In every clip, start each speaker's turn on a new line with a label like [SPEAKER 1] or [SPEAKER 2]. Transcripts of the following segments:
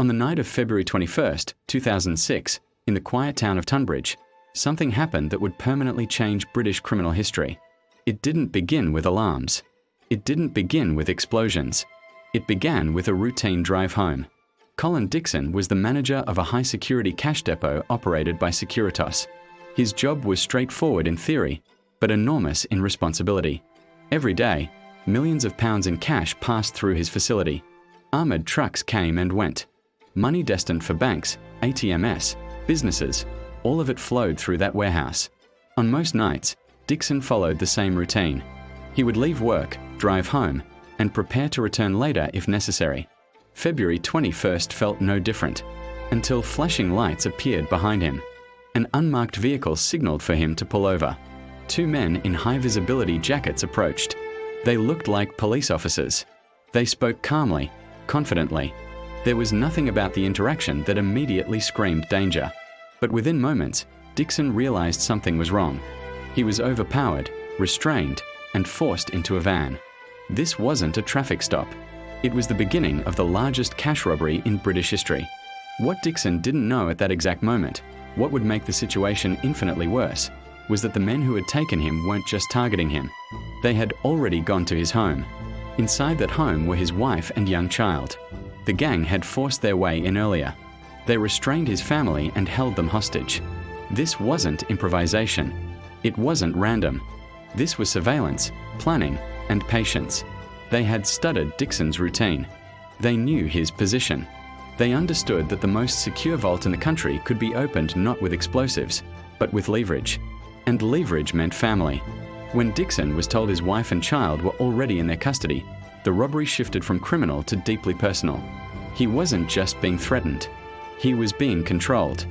[SPEAKER 1] On the night of February 21st, 2006, in the quiet town of Tunbridge, something happened that would permanently change British criminal history. It didn't begin with alarms. It didn't begin with explosions. It began with a routine drive home. Colin Dixon was the manager of a high-security cash depot operated by Securitas. His job was straightforward in theory, but enormous in responsibility. Every day, millions of pounds in cash passed through his facility. Armoured trucks came and went. Money destined for banks, ATMs, businesses, all of it flowed through that warehouse. On most nights, Dixon followed the same routine. He would leave work, drive home, and prepare to return later if necessary. February 21st felt no different, until flashing lights appeared behind him. An unmarked vehicle signaled for him to pull over. Two men in high-visibility jackets approached. They looked like police officers. They spoke calmly, confidently. There was nothing about the interaction that immediately screamed danger. But within moments, Dixon realized something was wrong. He was overpowered, restrained, and forced into a van. This wasn't a traffic stop. It was the beginning of the largest cash robbery in British history. What Dixon didn't know at that exact moment, what would make the situation infinitely worse, was that the men who had taken him weren't just targeting him. They had already gone to his home. Inside that home were his wife and young child. The gang had forced their way in earlier. They restrained his family and held them hostage. This wasn't improvisation. It wasn't random. This was surveillance, planning, and patience. They had studied Dixon's routine. They knew his position. They understood that the most secure vault in the country could be opened not with explosives, but with leverage. And leverage meant family. When Dixon was told his wife and child were already in their custody, the robbery shifted from criminal to deeply personal. He wasn't just being threatened. He was being controlled.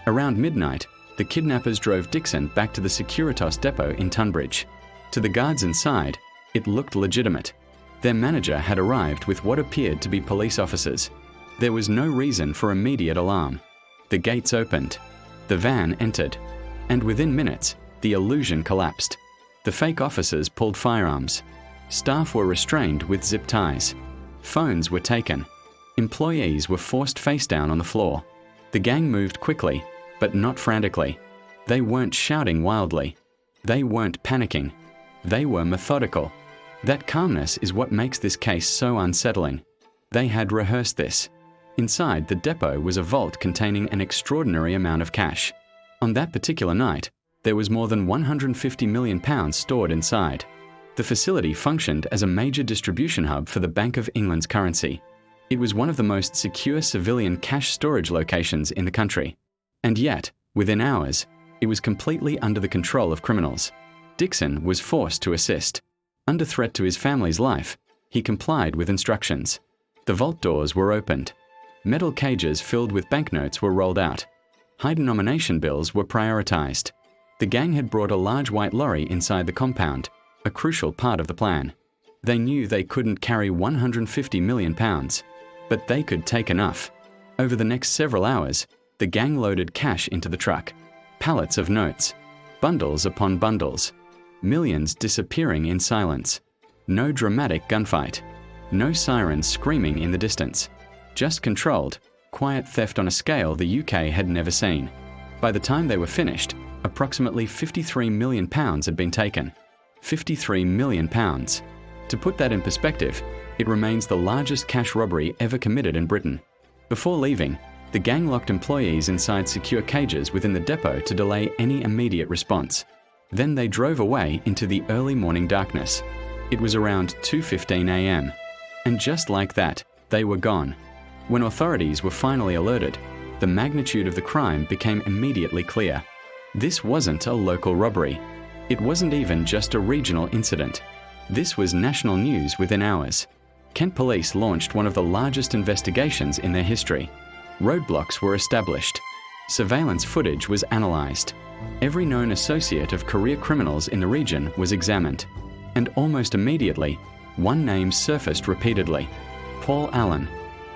[SPEAKER 1] Around midnight, the kidnappers drove Dixon back to the Securitas depot in Tunbridge. To the guards inside, it looked legitimate. Their manager had arrived with what appeared to be police officers. There was no reason for immediate alarm. The gates opened. The van entered. And within minutes, the illusion collapsed. The fake officers pulled firearms. Staff were restrained with zip ties. Phones were taken. Employees were forced face down on the floor. The gang moved quickly, but not frantically. They weren't shouting wildly. They weren't panicking. They were methodical. That calmness is what makes this case so unsettling. They had rehearsed this. Inside the depot was a vault containing an extraordinary amount of cash. On that particular night, there was more than £150 million stored inside. The facility functioned as a major distribution hub for the Bank of England's currency. It was one of the most secure civilian cash storage locations in the country. And yet, within hours, it was completely under the control of criminals. Dixon was forced to assist. Under threat to his family's life, he complied with instructions. The vault doors were opened. Metal cages filled with banknotes were rolled out. High-denomination bills were prioritized. The gang had brought a large white lorry inside the compound, a crucial part of the plan. They knew they couldn't carry £150 million, but they could take enough. Over the next several hours, the gang loaded cash into the truck. Pallets of notes, bundles upon bundles, millions disappearing in silence. No dramatic gunfight. No sirens screaming in the distance. Just controlled, quiet theft on a scale the UK had never seen. By the time they were finished, approximately £53 million had been taken. £53 million. To put that in perspective, it remains the largest cash robbery ever committed in Britain. Before leaving, the gang locked employees inside secure cages within the depot to delay any immediate response. Then they drove away into the early morning darkness. It was around 2:15 a.m. And just like that, they were gone. When authorities were finally alerted, the magnitude of the crime became immediately clear. This wasn't a local robbery. It wasn't even just a regional incident. This was national news within hours. Kent Police launched one of the largest investigations in their history. Roadblocks were established. Surveillance footage was analysed. Every known associate of career criminals in the region was examined. And almost immediately, one name surfaced repeatedly: Paul Allen.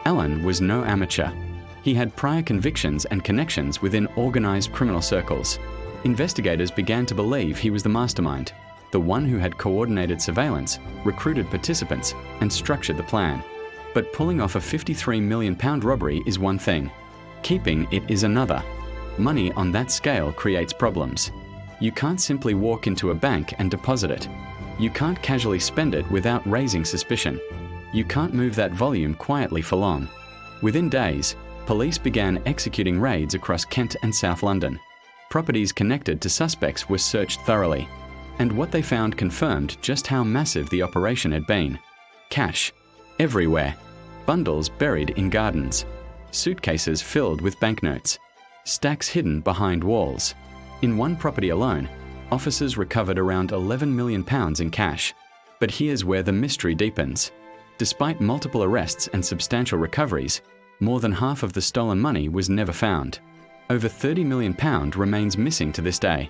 [SPEAKER 1] Allen was no amateur. He had prior convictions and connections within organised criminal circles. Investigators began to believe he was the mastermind, the one who had coordinated surveillance, recruited participants, and structured the plan. But pulling off a £53 million robbery is one thing. Keeping it is another. Money on that scale creates problems. You can't simply walk into a bank and deposit it. You can't casually spend it without raising suspicion. You can't move that volume quietly for long. Within days, police began executing raids across Kent and South London. Properties connected to suspects were searched thoroughly, and what they found confirmed just how massive the operation had been. Cash everywhere. Bundles buried in gardens. Suitcases filled with banknotes. Stacks hidden behind walls. In one property alone, officers recovered around £11 million in cash. But here's where the mystery deepens. Despite multiple arrests and substantial recoveries, more than half of the stolen money was never found. Over £30 million remains missing to this day.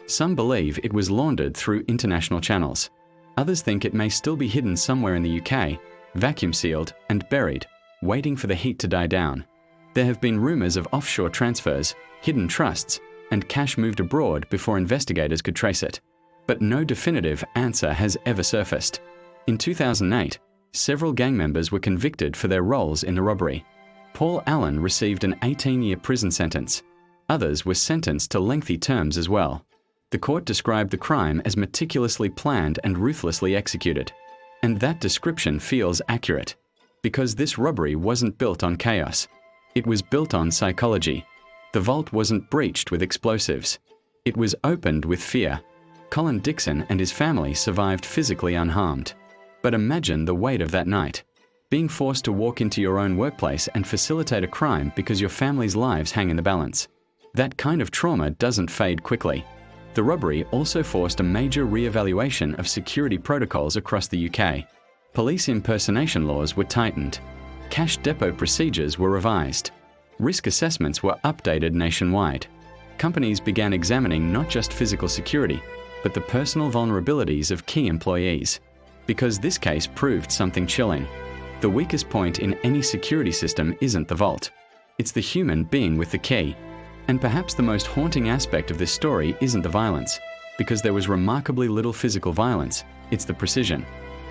[SPEAKER 1] Some believe it was laundered through international channels. Others think it may still be hidden somewhere in the UK, vacuum-sealed and buried, waiting for the heat to die down. There have been rumours of offshore transfers, hidden trusts, and cash moved abroad before investigators could trace it. But no definitive answer has ever surfaced. In 2008, several gang members were convicted for their roles in the robbery. Paul Allen received an 18-year prison sentence. Others were sentenced to lengthy terms as well. The court described the crime as meticulously planned and ruthlessly executed. And that description feels accurate, because this robbery wasn't built on chaos. It was built on psychology. The vault wasn't breached with explosives. It was opened with fear. Colin Dixon and his family survived physically unharmed. But imagine the weight of that night. Being forced to walk into your own workplace and facilitate a crime because your family's lives hang in the balance. That kind of trauma doesn't fade quickly. The robbery also forced a major re-evaluation of security protocols across the UK. Police impersonation laws were tightened. Cash depot procedures were revised. Risk assessments were updated nationwide. Companies began examining not just physical security, but the personal vulnerabilities of key employees. Because this case proved something chilling. The weakest point in any security system isn't the vault. It's the human being with the key. And perhaps the most haunting aspect of this story isn't the violence, because there was remarkably little physical violence, it's the precision.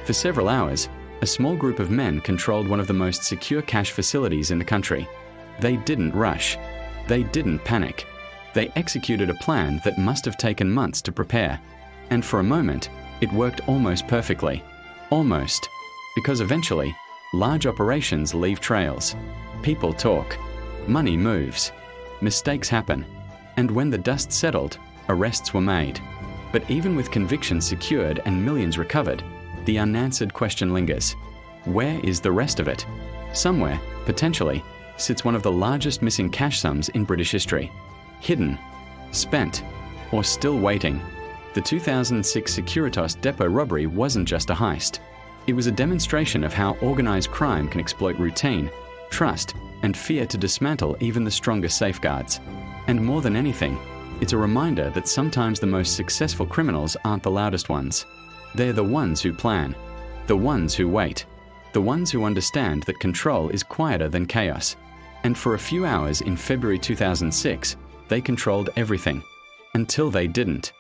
[SPEAKER 1] For several hours, a small group of men controlled one of the most secure cash facilities in the country. They didn't rush. They didn't panic. They executed a plan that must have taken months to prepare. And for a moment, it worked almost perfectly. Almost. Because eventually, large operations leave trails. People talk. Money moves. Mistakes happen. And when the dust settled, arrests were made. But even with convictions secured and millions recovered, the unanswered question lingers. Where is the rest of it? Somewhere, potentially, sits one of the largest missing cash sums in British history. Hidden, spent, or still waiting. The 2006 Securitas depot robbery wasn't just a heist. It was a demonstration of how organized crime can exploit routine, trust, and fear to dismantle even the strongest safeguards. And more than anything, it's a reminder that sometimes the most successful criminals aren't the loudest ones. They're the ones who plan, the ones who wait, the ones who understand that control is quieter than chaos. And for a few hours in February 2006, they controlled everything. Until they didn't.